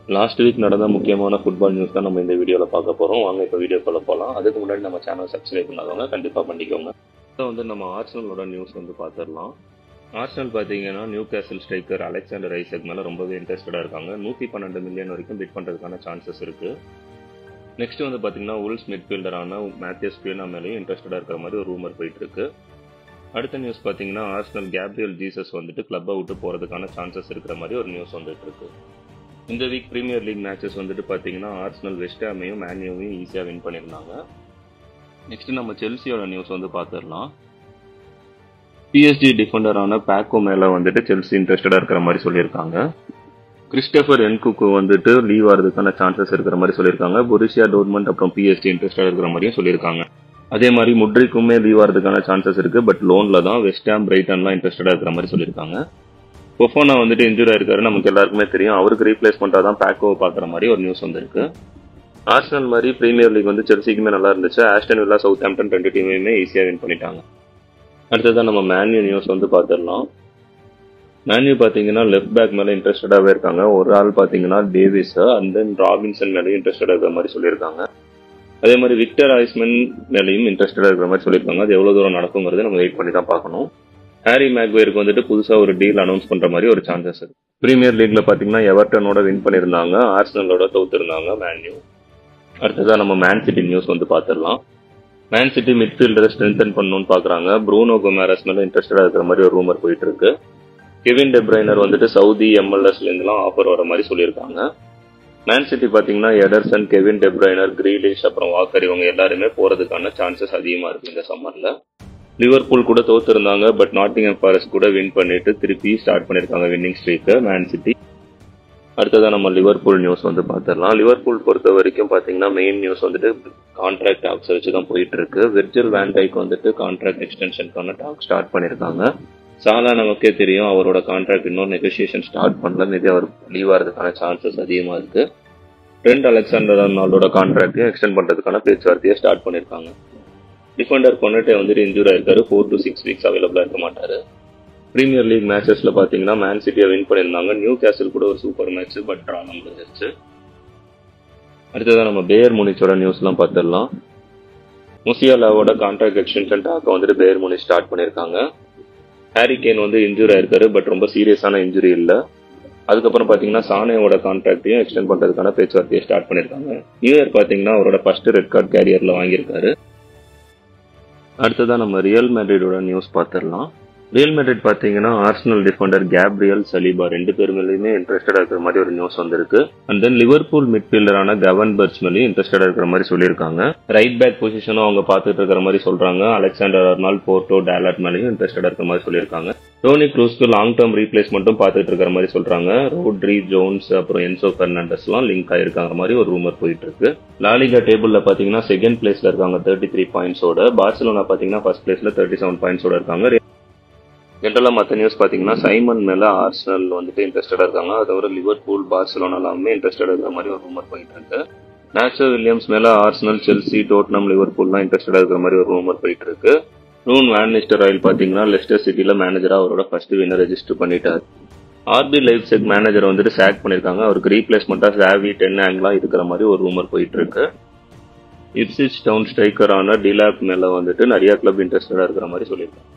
Last week நடந்த முக்கியமான football news தான் நம்ம இந்த வீடியோவில் பார்க்க போகிறோம். வாங்க இப்போ வீடியோக்குள்ள போகலாம். அதுக்கு முன்னாடி நம்ம சேனல் சப்ஸ்கிரைப் பண்ணாதவங்க கண்டிப்பாக பண்ணிக்கோங்க. இப்போ நம்ம ஆர்சனலோட நியூஸ் பார்த்துடலாம். ஆர்சனல் பார்த்தீங்கன்னா நியூ கேசல் ஸ்ட்ரைக்கர் அலெக்சாண்டர் ஐசக் மேலே ரொம்பவே இன்ட்ரெஸ்டடாக இருக்காங்க. 112 மில்லியன் வரைக்கும் பிட் பண்ணுறதுக்கான சான்சஸ் இருக்குது. நெக்ஸ்ட் பார்த்தீங்கன்னா உல்ஸ் மிட்ஃபீல்டரான மேத்யூஸ் குயினா மேலேயும் இன்ட்ரெஸ்டடாக இருக்கிற மாதிரி ஒரு ரூமர் போயிட்டு இருக்கு. அடுத்த நியூஸ் பார்த்தீங்கன்னா ஆர்சனல் கேப்ரியல் ஜீசஸ் கிளப்பை விட்டு போகிறதுக்கான சான்சஸ் இருக்கிற மாதிரி ஒரு நியூஸ் வந்துட்டு இருக்கு. இந்த வீக் பிரீமியர் லீக் மேட்சஸ் பார்த்தீங்கன்னா ஆர்சனல் வெஸ்ட் ஹாமையும் மேன்யூவையும் ஈஸியாக வின் பண்ணியிருந்தாங்க. நெக்ஸ்ட் நம்ம செல்சியோட நியூஸ் பார்த்துடலாம். பிஎஸ்ஜி டிஃபெண்டரான பேக்கோ மேலே செல்சி இன்ட்ரெஸ்டடாக இருக்கிற மாதிரி சொல்லியிருக்காங்க. கிறிஸ்டோபர் என்குக்கு லீவ் ஆகிறதுக்கான சான்சஸ் இருக்கிற மாதிரி சொல்லியிருக்காங்க. பொருசியா டோர்ட்மண்ட் அப்புறம் பிஎஸ்ஜி இன்ட்ரெஸ்டடாக இருக்கிற மாதிரியும் சொல்லியிருக்காங்க. அதே மாதிரி முட்ரிக்குமே லீவ் ஆகிறதுக்கான சான்சஸ் இருக்கு. பட் லோன்ல தான் வெஸ்ட் ஹாம் பிரைட்டன்லாம் இன்ட்ரெஸ்டடாக இருக்கிற மாதிரி சொல்லியிருக்காங்க. பொஃபோனா இன்ஜூரி ஆயிருக்காரு, நமக்கு எல்லாருக்குமே தெரியும். அவருக்கு ரீப்ளேஸ்மெண்டா தான் பேக்கோவை பார்க்குற மாதிரி ஒரு நியூஸ் வந்திருக்கு. ஆர்சனல் மாதிரி பிரீமியர் லீக் செல்சிக்குமே நல்லா இருந்துச்சு. ஆஸ்டன் வில்லா, சவுத் ஆம்ப்டன் 2 டீமையுமே ஈஸியாக வின் பண்ணிட்டாங்க. அடுத்ததான் நம்ம மேன்யூ நியூஸ் பார்த்துடலாம். மேன்யூ பார்த்தீங்கன்னா லெஃப்ட் பேக் மேலே இன்ட்ரெஸ்டடாகவே இருக்காங்க. ஒரு ஆள் பார்த்தீங்கன்னா டேவிஸ் அண்ட் தென் ராபின்சன் மேலேயும் இன்ட்ரெஸ்டடாக இருக்கிற மாதிரி சொல்லியிருக்காங்க. அதே மாதிரி விக்டர் ஆய்ஸ்மன் மேலேயும் இன்ட்ரெஸ்டடாக இருக்கிற மாதிரி சொல்லியிருக்காங்க. அது எவ்வளோ தூரம் நடக்குங்கிறது நம்ம வெயிட் பண்ணி தான் பார்க்கணும். ஹாரி மேக்வேருக்கு புதுசா ஒரு டீல் அனௌன்ஸ் பண்ற மாதிரி ஒரு சான்சஸ் இருக்கு. பிரீமியர் லீக்ல பாத்தீங்கன்னா எவர்டனோட வின் பண்ணிருந்தாங்க, ஆர்சனலோட தோத்துருந்தாங்க மேன்யூ. அடுத்ததா நம்ம மேன் சிட்டி நியூஸ் பார்த்துடலாம். மேன் சிட்டி மிட்ஃபீல்டரை ஸ்ட்ரென்தன் பண்ணணும்னு பாக்குறாங்க. ப்ரூனோ கொமாரஸ் மேல இன்ட்ரெஸ்டடா இருக்கிற மாதிரி ஒரு ரூமர் போயிட்டு இருக்கு. கெவின் டெப்ரைனர் சவுதி எம்எல்எஸ்ல இருந்துலாம் ஆஃபர் வர மாதிரி சொல்லியிருக்காங்க. மேன் சிட்டி பாத்தீங்கன்னா எடர்சன், கெவின் டெப்ரைனர், கிரீலிஷ் அப்புறம் வாக்கர் இவங்க எல்லாருமே போறதுக்கான சான்சஸ் அதிகமா இருக்கு இந்த சம்மர்ல. லிவர்பூல் கூட தோத்துருந்தாங்க. பட் நாட்டிங்ஹாம் ஃபாரஸ்ட் கூட வின் பண்ணிட்டு திருப்பி ஸ்டார்ட் பண்ணிருக்காங்க வின்னிங் ஸ்ட்ரீக் மேன் சிட்டி. அடுத்ததான் நம்ம லிவர்பூல் நியூஸ் பார்த்துடலாம். லிவர்பூல் பொறுத்த வரைக்கும் பாத்தீங்கன்னா மெயின் நியூஸ் கான்ட்ராக்ட் டாக்ஸ் வச்சு தான் போயிட்டு இருக்கு. விர்ஜில் வேன் டைக் கான்ட்ராக்ட் எக்ஸ்டென்ஷனுக்கான டாக் ஸ்டார்ட் பண்ணிருக்காங்க. சாலா நமக்கே தெரியும், அவரோட கான்ட்ராக்ட் இன்னும் நெகோசியேஷன் ஸ்டார்ட் பண்ணல. மேபி அவர் லீவ் ஆகிறதுக்கான சான்சஸ் அதிகமா இருக்கு. ட்ரெண்ட் அலெக்சாண்டர்-ஆர்னால்டோட கான்ட்ராக்டையும் எக்ஸ்டெண்ட் பண்றதுக்கான பேச்சுவார்த்தையை ஸ்டார்ட் பண்ணிருக்காங்க. டிஃபெண்டர் கொன்னட்டே இன்ஜூர் ஆயிருக்காரு. 4 to 6 வீக்ஸ் அவைலபிளா இருக்க மாட்டாரு. பிரீமியர் லீக் மேட்சஸ்ல பாத்தீங்கன்னா மேன் சிட்டியை வின் பண்ணியிருந்தாங்க. நியூ கேசல் கூட ஒரு சூப்பர் மேட்ச், பட் டிரா முடிஞ்சிருச்சு. அடுத்ததான் நம்ம பேயர் முனிச்சோட நியூஸ் எல்லாம் பார்த்துடலாம். முசியாலாவோட கான்ட்ராக்ட் எக்ஸ்டென்ஷன் டாக்க பேயர் முனிச் ஸ்டார்ட் பண்ணிருக்காங்க. ஹாரி கேன் இன்ஜூர் ஆயிருக்காரு, பட் ரொம்ப சீரியஸான இன்ஜுரி இல்ல. அதுக்கப்புறம் பாத்தீங்கன்னா சானேவோட கான்ட்ராக்டையும் எக்ஸ்டெண்ட் பண்றதுக்கான பேச்சுவார்த்தையை ஸ்டார்ட் பண்ணிருக்காங்க. நியூ இயர் பாத்தீங்கன்னா அவரோட ஃபர்ஸ்ட் ரெட் கார்டு கேரியர்ல வாங்கியிருக்காரு. அடுத்ததான் நம்ம ரியல் மேட்ரிடோட நியூஸ் பார்த்துடலாம். ரியல் மேட்ரிட் பாத்தீங்கன்னா ஆர்சனல் டிஃபெண்டர் கேப்ரியல் சலீபா 2 பேர் மேலேயுமே இன்ட்ரெஸ்டடா இருக்கிற மாதிரி ஒரு நியூஸ் வந்திருக்கு. And then Liverpool மிட்ஃபீல்டரான Kavan birch மேலேயும் இன்ட்ரெஸ்டடா இருக்கிற மாதிரி சொல்லியிருக்காங்க. ரைட் பேக் பொசிஷனும் அவங்க பார்த்துட்டு இருக்கிற மாதிரி சொல்றாங்க. அலெக்சாண்டர்-ஆர்னால்ட், போர்ட்டோ, டாலட் மேலேயும் இன்ட்ரெஸ்டடா இருக்கிற மாதிரி சொல்லியிருக்காங்க. டோனி க்ரூஸ்க்கு லாங் டேர்ம் ரீப்ளேஸ்மெண்ட்டும் பார்த்துட்டு இருக்கிற மாதிரி சொல்றாங்க. ரோட்ரி, ஜோன்ஸ் அப்புறம் என்சோ பெர்னாண்டஸ்லாம் லிங்க் ஆயிருக்காங்க மாதிரி ஒரு ரூமர் போயிட்டு இருக்கு. லாலிகா டேபிள்ல பாத்தீங்கன்னா செகண்ட் பிளேஸ்ல இருக்காங்க 33 பாயிண்ட்ஸோட. பார்சிலோனா பாத்தீங்கன்னா ஃபர்ஸ்ட் பிளேஸ்ல 37 பாயிண்ட்ஸோட இருக்காங்க. ஜென்ரலா மற்ற நியூஸ் பாத்தீங்கன்னா சைமன் மேல ஆர்சனல் இன்ட்ரெஸ்டடா இருக்காங்க. அது தவிர லிவர்பூல், பார்சிலோனா எல்லாமே இன்ட்ரெஸ்டடா இருக்கிற மாதிரி ஒரு ரூமர் போயிட்டு இருக்கு. நேச்சோ வில்லியம்ஸ் மேல ஆர்சனல், செல்சி, டோட்னம், லிவர்பூல்லாம் இன்ட்ரெஸ்டடா இருக்கிற மாதிரி ஒரு ரூமர் போயிட்டு இருக்கு. ரூன் வேன் நிஸ்டராயில் பாத்தீங்கன்னா லெஸ்டர் சிட்டில மேனேஜரா அவரோட ஃபர்ஸ்ட் வின்னர் ரெஜிஸ்டர் பண்ணிட்டாரு. ஆர்பி லைப்சிக் மேனேஜர் சாக் பண்ணிருக்காங்க. அவருக்கு ரீப்ளேஸ்மெண்டா சாவி, டென்னாங்லாம் இருக்கிற மாதிரி ஒரு ரூமர் போயிட்டு இருக்கு. இப்ஸ்விச் டவுன் ஸ்ட்ரைக்கரான டிலாப் மேல நிறைய கிளப் இன்ட்ரெஸ்டடா இருக்கிற மாதிரி சொல்லியிருக்காங்க.